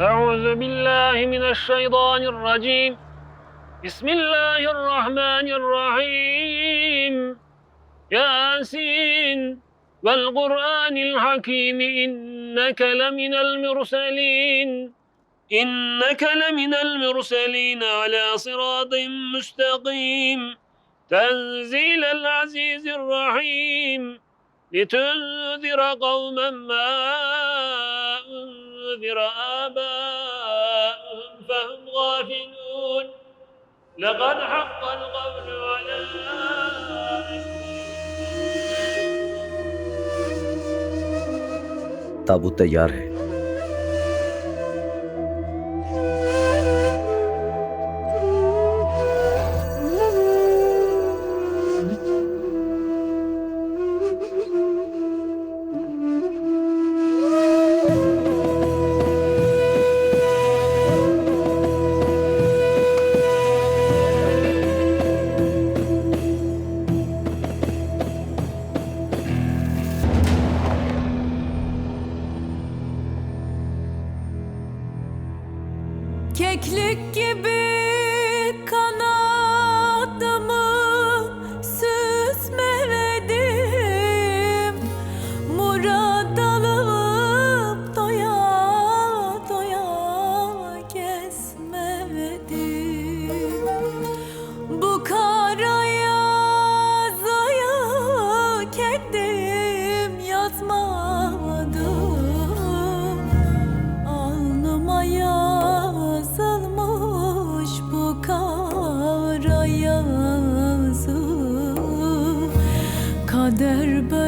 أعوذ بالله من الشيطان الرجيم. بسم الله الرحمن الرحيم. ياسين والقرآن الحكيم إنك لمن المرسلين. إنك لمن المرسلين على صراط مستقيم. تنزيل العزيز الرحيم. لتنذر قوما ما أنذر آباؤهم فهم غافلون. لقد حق القول على ताबूत तैयार है। Keklik gibi kanadımı süsmeledim. Murad alıp doya doya gezmedim. Bu kara yazıyı kendim yazmadım. Alnıma yazılmış bu kara yazı. Kader böyle